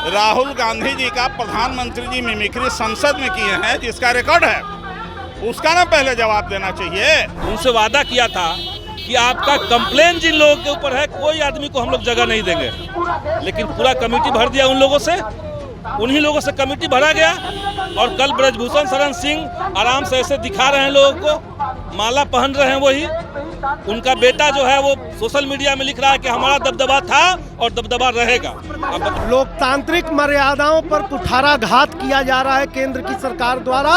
राहुल गांधी जी का प्रधानमंत्री जी मिमिक्री संसद में किए हैं, जिसका रिकॉर्ड है, उसका ना पहले जवाब देना चाहिए। उनसे वादा किया था कि आपका कंप्लेन जिन लोगों के ऊपर है, कोई आदमी को हम लोग जगह नहीं देंगे, लेकिन पूरा कमेटी भर दिया उन लोगों से, उन्हीं लोगों से कमेटी भरा गया। और कल ब्रजभूषण शरण सिंह आराम से ऐसे दिखा रहे हैं लोगों को, माला पहन रहे हैं वही। उनका बेटा जो है वो सोशल मीडिया में लिख रहा है कि हमारा दबदबा था और दबदबा रहेगा। लोकतांत्रिक मर्यादाओं पर कुठाराघात किया जा रहा है केंद्र की सरकार द्वारा,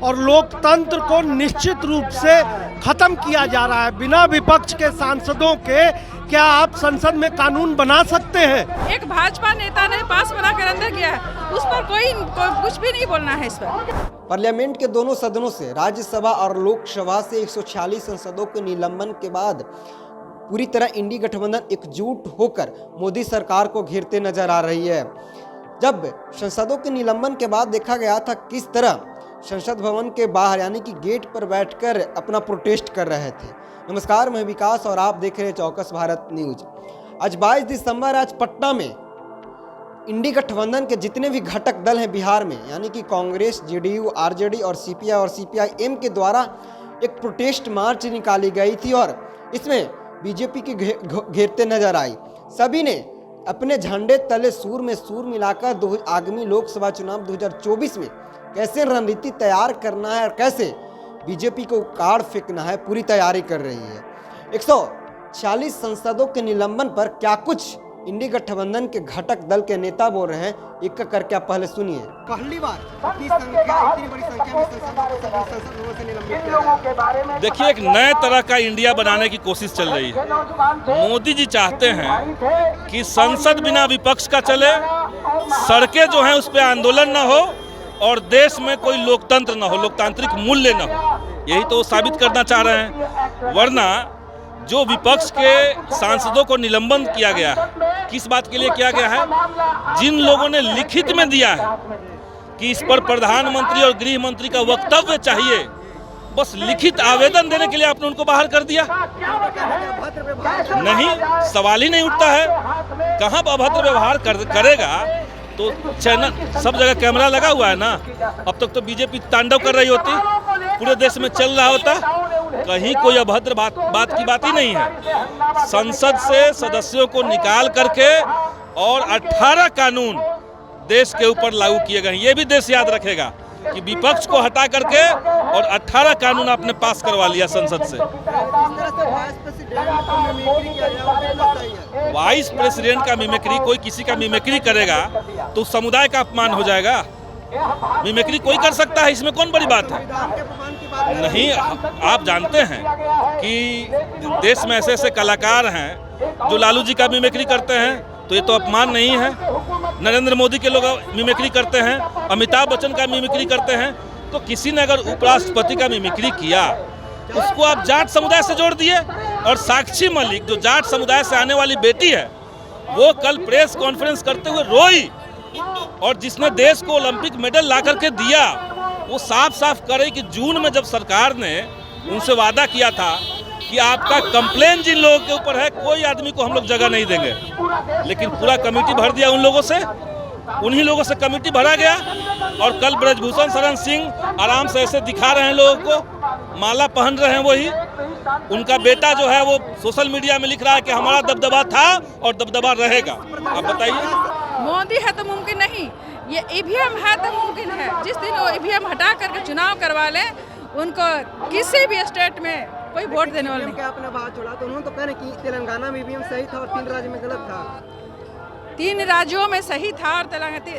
और लोकतंत्र को निश्चित रूप से खत्म किया जा रहा है। बिना विपक्ष के सांसदों के क्या आप संसद में कानून बना सकते हैं? एक भाजपा नेता ने पास बनाकर अंदर गया है, उस पर कोई कुछ भी नहीं बोलना है। इस पर पार्लियामेंट के दोनों सदनों से, राज्यसभा और लोकसभा से 146 सांसदों के निलंबन के बाद पूरी तरह इंडी गठबंधन एकजुट होकर मोदी सरकार को घेरते नजर आ रही है। जब सांसदों के निलंबन के बाद देखा गया था किस तरह संसद भवन के बाहर यानी कि गेट पर बैठकर अपना प्रोटेस्ट कर रहे थे। नमस्कार, मैं विकास और आप देख रहे हैं चौकस भारत न्यूज। आज 22 दिसंबर, आज पटना में इंडी गठबंधन के जितने भी घटक दल हैं बिहार में, यानी कि कांग्रेस, जेडीयू, आरजेडी और सीपीआई और सीपीआईएम के द्वारा एक प्रोटेस्ट मार्च निकाली गई थी और इसमें बीजेपी की घेरते नजर आई। सभी ने अपने झंडे तले सूर में सूर मिलाकर आगामी लोकसभा चुनाव 2024 में कैसे रणनीति तैयार करना है और कैसे बीजेपी को उखाड़ फेंकना है, पूरी तैयारी कर रही है। 146 सांसदों के निलंबन पर क्या कुछ इंडी गठबंधन के घटक दल के नेता बोल रहे हैं, एक एक करके आप पहले सुनिए। पहली बार इतनी बड़ी संख्या में सांसदों से निलंबित किया। देखिए, एक नए तरह का इंडिया बनाने की कोशिश चल रही है। मोदी जी चाहते हैं कि संसद बिना विपक्ष का चले, सड़कें जो हैं उस पर आंदोलन न हो और देश में कोई लोकतंत्र न हो, लोकतांत्रिक मूल्य न हो। यही तो साबित करना चाह रहे हैं। वरना जो विपक्ष के सांसदों को निलंबन किया गया है, किस बात के लिए किया गया है? जिन लोगों ने लिखित में दिया है कि इस पर प्रधानमंत्री और गृह मंत्री का वक्तव्य चाहिए, बस लिखित आवेदन देने के लिए आपने उनको बाहर कर दिया। नहीं, सवाल ही नहीं उठता है। कहाँ अभद्र व्यवहार करेगा? तो चैनल सब जगह कैमरा लगा हुआ है ना। अब तक तो बीजेपी तांडव कर रही होती, पूरे देश में चल रहा होता, कहीं कोई अभद्र बात की बात ही नहीं है। संसद से सदस्यों को निकाल करके और 18 कानून देश के ऊपर लागू किए गए। ये भी देश याद रखेगा कि विपक्ष को हटा करके और 18 कानून आपने पास करवा लिया संसद से। वाइस प्रेसिडेंट का मिमिक्री, कोई किसी का मिमिक्री करेगा तो समुदाय का अपमान हो जाएगा। मिमिक्री कोई कर सकता है, इसमें कौन बड़ी बात है? नहीं, आप जानते हैं कि देश में ऐसे ऐसे कलाकार हैं जो लालू जी का मिमिक्री करते हैं, तो ये तो अपमान नहीं है। नरेंद्र मोदी के लोग मिमिक्री करते हैं, अमिताभ बच्चन का मिमिक्री करते हैं, तो किसी ने अगर उपराष्ट्रपति का मिमिक्री किया, उसको आप जाट समुदाय से जोड़ दिए। और साक्षी मलिक, जो जाट समुदाय से आने वाली बेटी है, वो कल प्रेस कॉन्फ्रेंस करते हुए रोई, और जिसने देश को ओलंपिक मेडल ला करके दिया, वो साफ साफ करे कि जून में जब सरकार ने उनसे वादा किया था कि आपका कंप्लेन जिन लोगों के ऊपर है, कोई आदमी को हम लोग जगह नहीं देंगे, लेकिन पूरा कमेटी भर दिया उन लोगों से, उन्हीं लोगों से कमेटी भरा गया। और कल ब्रजभूषण शरण सिंह आराम से ऐसे दिखा रहे हैं लोगों को, माला पहन रहे हैं वही। उनका बेटा जो है वो सोशल मीडिया में लिख रहा है कि हमारा दबदबा था और दबदबा रहेगा। आप बताइए। मोदी है तो मुमकिन नहीं, ये ईवीएम है तो मुमकिन है। जिस दिन वो ईवीएम हटा करके चुनाव करवा लें, उनको किसी भी स्टेट में कोई वोट देने वाला नहीं। आपने बात छोड़ा तो उन्होंने तो कहा कि तेलंगाना में ईवीएम सही था और 3 राज्यों में गलत था। 3 राज्यों में सही था और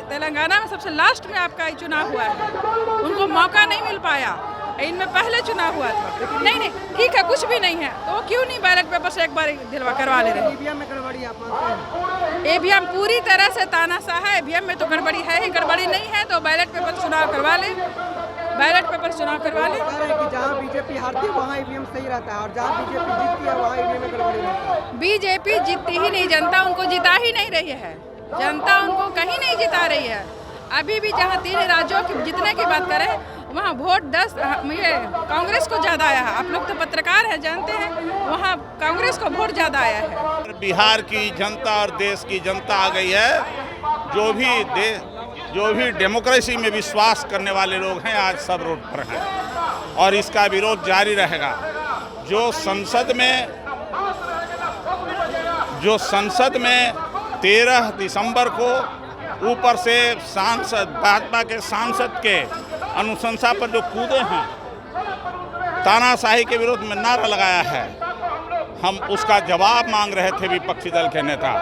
तेलंगाना में सबसे लास्ट में आपका चुनाव हुआ है। उनको मौका नहीं मिल पाया, इनमें पहले चुनाव हुआ था। नहीं, ठीक है, कुछ भी नहीं है, तो क्यों नहीं बैलेट पेपर से एक बार दिलवा करवा ले रहे? ईवीएम में गड़बड़ी आप मानते हैं? ईवीएम पूरी तरह से तानाशाह है। ईवीएम में तो गड़बड़ी है ही, गड़बड़ी नहीं है तो बैलेट पेपर चुनाव करवा ले, बैलेट पेपर चुनाव करवा ले। कि जहाँ बीजेपी हारती है वहाँ ईवीएम सही रहता है और जहाँ बीजेपी जीतती है वहाँ ईवीएम में गड़बड़ी रहता है। बीजेपी जीतती ही नहीं, जनता उनको जिता ही नहीं रही है, जनता उनको कहीं नहीं जिता रही है। अभी भी जहाँ 3 राज्यों की जितने की बात करें, वहाँ वोट 10 ये कांग्रेस को ज़्यादा आया है। आप लोग तो पत्रकार हैं, जानते हैं, वहाँ कांग्रेस को वोट ज़्यादा आया है। बिहार की जनता और देश की जनता आ गई है। जो भी डेमोक्रेसी में विश्वास करने वाले लोग हैं आज सब रोड पर हैं और इसका विरोध जारी रहेगा। जो संसद में 13 दिसंबर को ऊपर से सांसद भाजपा के सांसद के अनुशंसा पर जो कूदे हैं, तानाशाही के विरोध में नारा लगाया है, हम उसका जवाब मांग रहे थे विपक्षी दल के नेता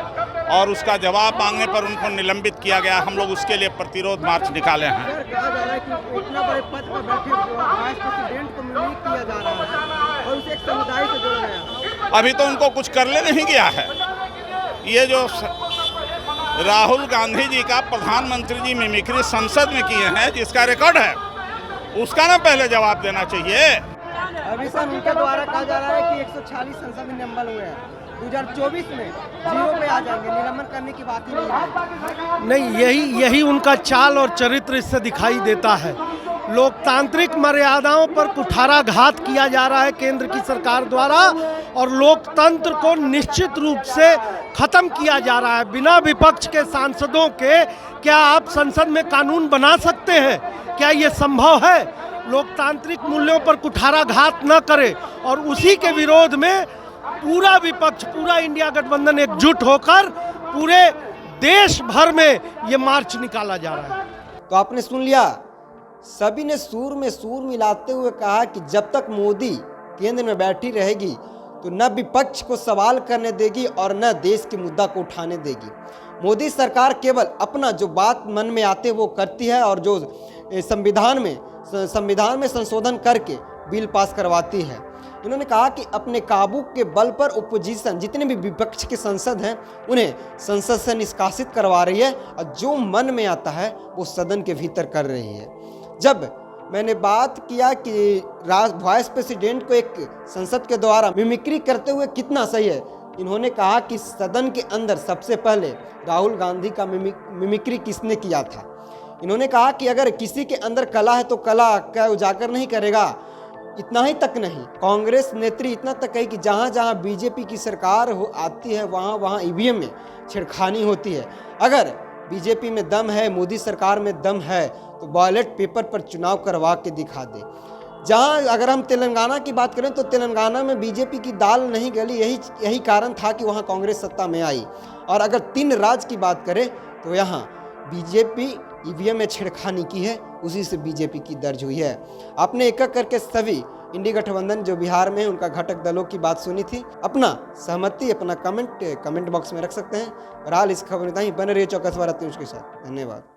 और उसका जवाब मांगने पर उनको निलंबित किया गया। हम लोग उसके लिए प्रतिरोध मार्च निकाले हैं। कहा जा रहा है कि इतना बड़े पद पर बैठे वाइस प्रेसिडेंट को मिमिक किया जा रहा है और उसे एक समुदाय से जोड़ा गया। अभी तो उनको कुछ करने नहीं गया है। ये जो राहुल गांधी जी का प्रधानमंत्री जी मिमिक्री संसद में किए हैं, जिसका रिकॉर्ड है, उसका ना पहले जवाब देना चाहिए। अभी सर उनके द्वारा कहा जा रहा है कि 146 संसद में निलंबन हुए हैं, 2024 में 0 पे आ जाएंगे, निलंबन करने की बात ही नहीं है। नहीं, यही उनका चाल और चरित्र इससे दिखाई देता है। लोकतांत्रिक मर्यादाओं पर कुठाराघात किया जा रहा है केंद्र की सरकार द्वारा और लोकतंत्र को निश्चित रूप से खत्म किया जा रहा है। बिना विपक्ष के सांसदों के क्या आप संसद में कानून बना सकते हैं? क्या ये संभव है? लोकतांत्रिक मूल्यों पर कुठाराघात न करे और उसी के विरोध में पूरा विपक्ष, पूरा इंडिया गठबंधन एकजुट होकर पूरे देश भर में ये मार्च निकाला जा रहा है। तो आपने सुन लिया, सभी ने सूर में सूर मिलाते हुए कहा कि जब तक मोदी केंद्र में बैठी रहेगी तो न विपक्ष को सवाल करने देगी और न देश के मुद्दा को उठाने देगी। मोदी सरकार केवल अपना जो बात मन में आते वो करती है और जो संविधान में संशोधन करके बिल पास करवाती है। इन्होंने कहा कि अपने काबू के बल पर ओपोजिशन, जितने भी विपक्ष के सांसद हैं, उन्हें संसद से निष्कासित करवा रही है और जो मन में आता है वो सदन के भीतर कर रही है। जब मैंने बात किया कि वाइस प्रेसिडेंट को एक संसद के द्वारा मिमिक्री करते हुए कितना सही है, इन्होंने कहा कि सदन के अंदर सबसे पहले राहुल गांधी का मिमिक्री किसने किया था। इन्होंने कहा कि अगर किसी के अंदर कला है तो कला का उजागर नहीं करेगा। इतना ही तक नहीं, कांग्रेस नेत्री इतना तक कही कि जहाँ जहाँ बीजेपी की सरकार आती है वहाँ वहाँ ईवीएम में छेड़खानी होती है। अगर बीजेपी में दम है, मोदी सरकार में दम है तो बैलेट पेपर पर चुनाव करवा के दिखा दे। जहाँ अगर हम तेलंगाना की बात करें तो तेलंगाना में बीजेपी की दाल नहीं गली, यही कारण था कि वहाँ कांग्रेस सत्ता में आई। और अगर 3 राज्य की बात करें तो यहाँ बीजेपी ईवीएम में छेड़खानी की है, उसी से बीजेपी की दर्ज हुई है। आपने एक एक करके सभी इंडी गठबंधन जो बिहार में है उनका घटक दलों की बात सुनी थी। अपना सहमति, अपना कमेंट बॉक्स में रख सकते हैं। बहरहाल इस खबर में बने रहिए चौकस भारत न्यूज़ के साथ। धन्यवाद।